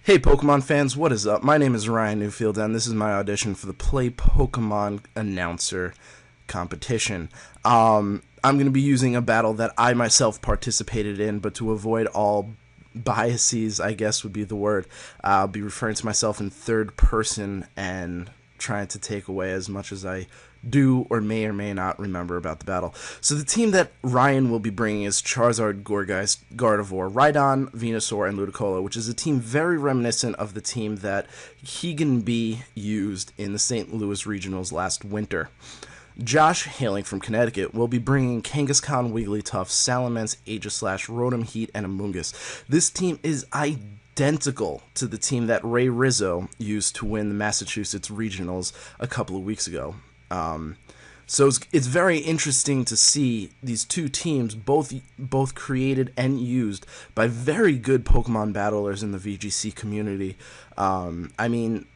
Hey Pokemon fans, what is up? My name is Ryan Newfield and this is my audition for the Play Pokemon Announcer competition. I'm going to be using a battle that I myself participated in, but to avoid all biases, I guess would be the word, I'll be referring to myself in third person and trying to take away as much as I do or may not remember about the battle. So the team that Ryan will be bringing is Charizard, Gourgeist, Gardevoir, Rhydon, Venusaur, and Ludicolo, which is a team very reminiscent of the team that Keegan B used in the St. Louis Regionals last winter. Josh, hailing from Connecticut, will be bringing Kangaskhan, Wigglytuff, Salamence, Aegislash, Rotom Heat, and Amoonguss. This team is identical to the team that Ray Rizzo used to win the Massachusetts Regionals a couple of weeks ago. So it's very interesting to see these two teams both created and used by very good Pokemon battlers in the VGC community. I mean,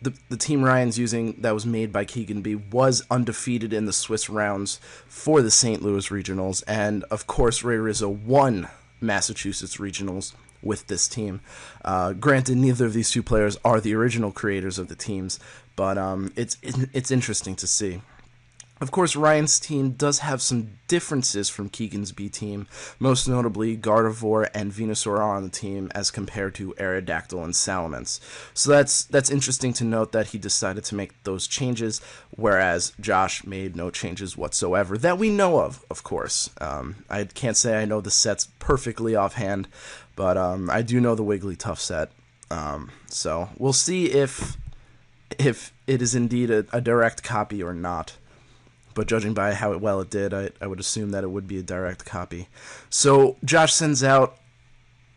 the team Ryan's using that was made by Keegan B was undefeated in the Swiss rounds for the St. Louis Regionals, and of course Ray Rizzo won Massachusetts Regionals with this team. Granted, neither of these two players are the original creators of the teams, but it's interesting to see. Of course, Ryan's team does have some differences from Keegan's B team. Most notably, Gardevoir and Venusaur are on the team as compared to Aerodactyl and Salamence. So that's interesting to note that he decided to make those changes, whereas Josh made no changes whatsoever that we know of course. I can't say I know the sets perfectly offhand, but I do know the Wigglytuff set. So we'll see if it is indeed a direct copy or not. But judging by how well it did, I would assume that it would be a direct copy. So Josh sends out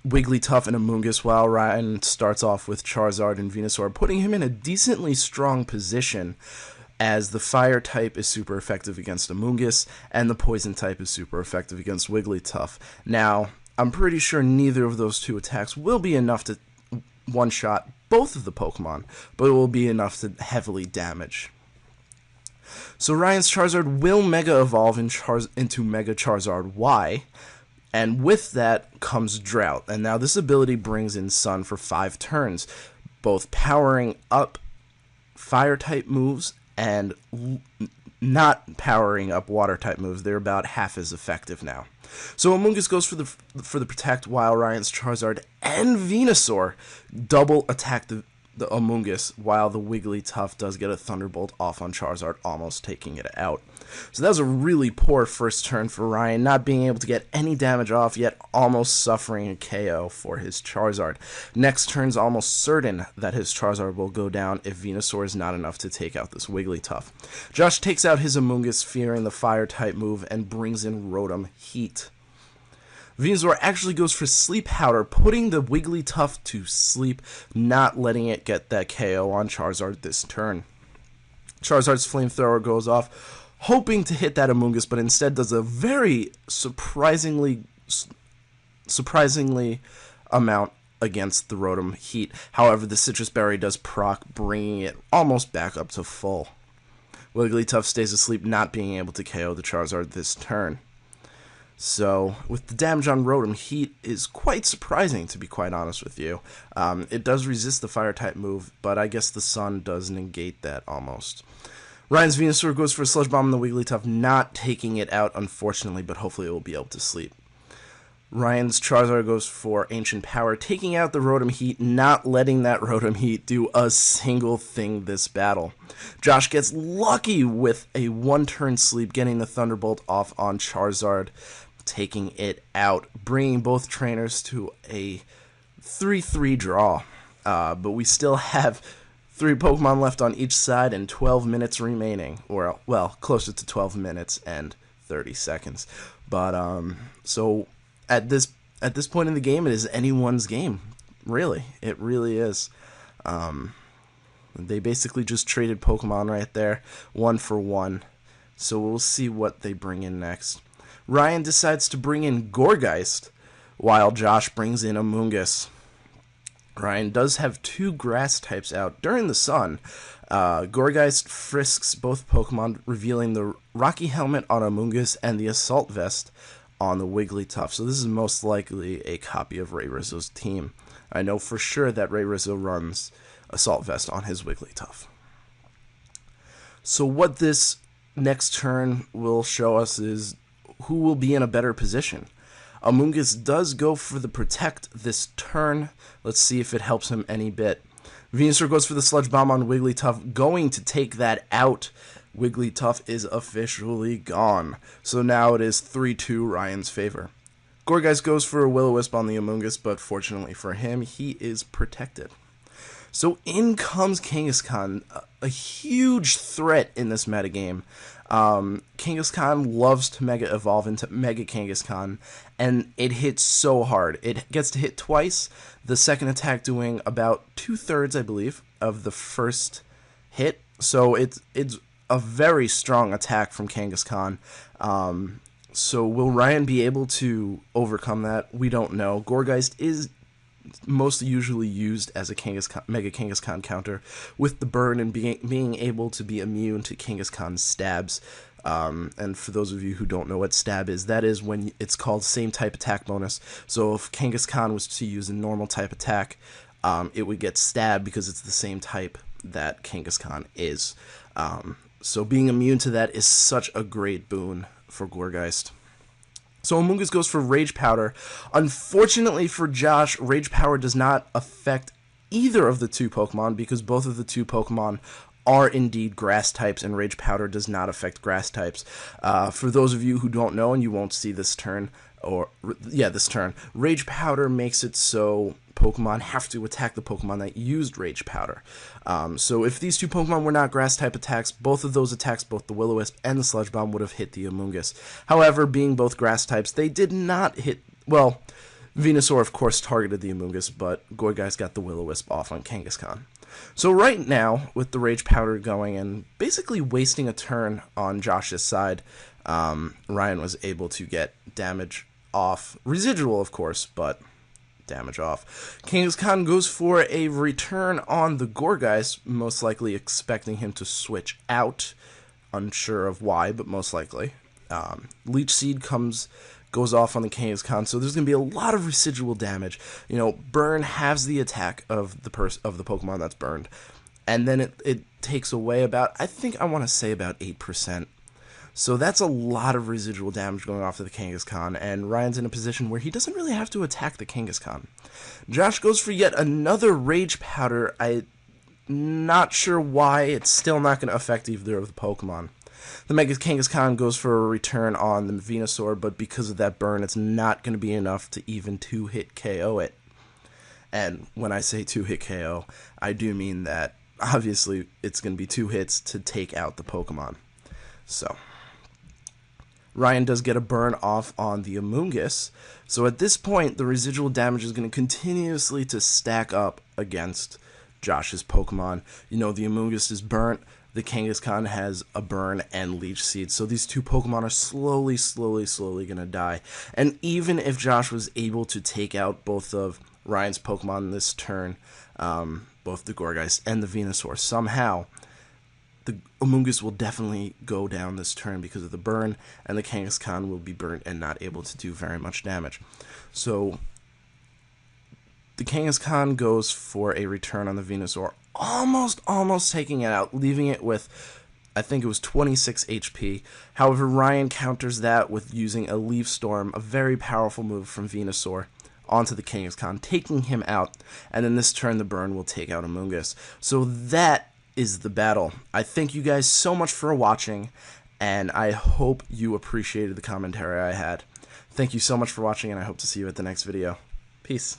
Wigglytuff and Amoonguss while Ryan starts off with Charizard and Venusaur, putting him in a decently strong position as the Fire type is super effective against Amoonguss and the Poison type is super effective against Wigglytuff. Now, I'm pretty sure neither of those two attacks will be enough to one-shot both of the Pokemon, but it will be enough to heavily damage. So Ryan's Charizard will Mega Evolve into Mega Charizard Y, and with that comes Drought. And now this ability brings in Sun for 5 turns, both powering up Fire-type moves and not powering up Water-type moves. They're about half as effective now. So Amoonguss goes for the Protect, while Ryan's Charizard and Venusaur double attack the Amoonguss, while the Wigglytuff does get a Thunderbolt off on Charizard, almost taking it out. So that was a really poor first turn for Ryan, not being able to get any damage off, yet almost suffering a KO for his Charizard. Next turn's almost certain that his Charizard will go down if Venusaur is not enough to take out this Wigglytuff. Josh takes out his Amoonguss, fearing the Fire-type move, and brings in Rotom Heat. Venusaur actually goes for Sleep Powder, putting the Wigglytuff to sleep, not letting it get that KO on Charizard this turn. Charizard's Flamethrower goes off, hoping to hit that Amoonguss, but instead does a very surprisingly amount against the Rotom Heat. However, the Citrus Berry does proc, bringing it almost back up to full. Wigglytuff stays asleep, not being able to KO the Charizard this turn. So, with the damage on Rotom, Heat is quite surprising, to be quite honest with you. It does resist the Fire-type move, but I guess the Sun does negate that almost. Ryan's Venusaur goes for a Sludge Bomb on the Wigglytuff, not taking it out, unfortunately, but hopefully it will be able to sleep. Ryan's Charizard goes for Ancient Power, taking out the Rotom Heat, not letting that Rotom Heat do a single thing this battle. Josh gets lucky with a one-turn sleep, getting the Thunderbolt off on Charizard, taking it out, bringing both trainers to a 3-3 draw. But we still have 3 Pokemon left on each side and 12 minutes remaining, or, well, closer to 12 minutes and 30 seconds. But, so at this point in the game, it is anyone's game, really. It really is. They basically just traded Pokemon right there, 1 for 1. So we'll see what they bring in next. Ryan decides to bring in Gourgeist, while Josh brings in Amoonguss. Ryan does have 2 grass types out during the sun. Gourgeist frisks both Pokemon, revealing the Rocky Helmet on Amoonguss and the Assault Vest on the Wigglytuff. So this is most likely a copy of Ray Rizzo's team. I know for sure that Ray Rizzo runs Assault Vest on his Wigglytuff. So what this next turn will show us is who will be in a better position. Amoonguss does go for the Protect this turn. Let's see if it helps him any bit. Venusaur goes for the Sludge Bomb on Wigglytuff, going to take that out. Wigglytuff is officially gone. So now it is 3-2 Ryan's favor. Gourgeist goes for a Will-O-Wisp on the Amoonguss, but fortunately for him, he is protected. So in comes Kangaskhan, a huge threat in this metagame. Kangaskhan loves to Mega Evolve into Mega Kangaskhan, and it hits so hard. It gets to hit twice, the second attack doing about 2/3, I believe, of the first hit. So it's a very strong attack from Kangaskhan. So will Ryan be able to overcome that? We don't know. Gourgeist is most usually used as a Mega Kangaskhan counter, with the burn and being able to be immune to Kangaskhan's stabs. And for those of you who don't know what stab is, that is when it's called same type attack bonus. So if Kangaskhan was to use a normal type attack, it would get stabbed because it's the same type that Kangaskhan is. So being immune to that is such a great boon for Gourgeist. So Amoonguss goes for Rage Powder. Unfortunately for Josh, Rage Powder does not affect either of the two Pokemon because both of the two Pokemon are indeed grass types, and Rage Powder does not affect grass types. For those of you who don't know, and you won't see this turn, this turn, Rage Powder makes it so Pokemon have to attack the Pokemon that used Rage Powder. So if these two Pokemon were not grass type attacks, both of those attacks, both the Will-O-Wisp and the Sludge Bomb, would have hit the Amoonguss. However, being both grass types, they did not hit. Well, Venusaur of course targeted the Amoonguss, but Gourgeist got the Will-O-Wisp off on Kangaskhan. So right now, with the Rage Powder going and basically wasting a turn on Josh's side, Ryan was able to get damage off. Residual, of course, but damage off. Kangaskhan goes for a return on the Gourgeist, most likely expecting him to switch out. Unsure of why, but most likely. Leech Seed goes off on the Kangaskhan, so there's going to be a lot of residual damage. You know, Burn halves the attack of the Pokemon that's burned, and then it takes away about, I want to say about 8%. So that's a lot of residual damage going off to the Kangaskhan, and Ryan's in a position where he doesn't really have to attack the Kangaskhan. Josh goes for yet another Rage Powder. I'm not sure why. It's still not going to affect either of the Pokemon. The Mega Kangaskhan goes for a return on the Venusaur, but because of that burn, it's not going to be enough to even 2-hit KO it. And when I say 2-hit KO, I do mean that obviously it's going to be 2 hits to take out the Pokemon. So Ryan does get a burn off on the Amoonguss. So at this point, the residual damage is going to continuously to stack up against Josh's Pokemon. You know, the Amoonguss is burnt. The Kangaskhan has a burn and Leech Seed. So these two Pokemon are slowly going to die. And even if Josh was able to take out both of Ryan's Pokemon this turn, both the Gourgeist and the Venusaur, somehow the Amoonguss will definitely go down this turn because of the burn, and the Kangaskhan will be burnt and not able to do very much damage. So the Kangaskhan goes for a return on the Venusaur, almost taking it out, leaving it with, I think it was 26 HP. However, Ryan counters that with using a Leaf Storm, a very powerful move from Venusaur, onto the Kangaskhan, taking him out, and then this turn the burn will take out Amoonguss. So that is the battle. I thank you guys so much for watching, and I hope you appreciated the commentary I had. Thank you so much for watching, and I hope to see you at the next video. Peace.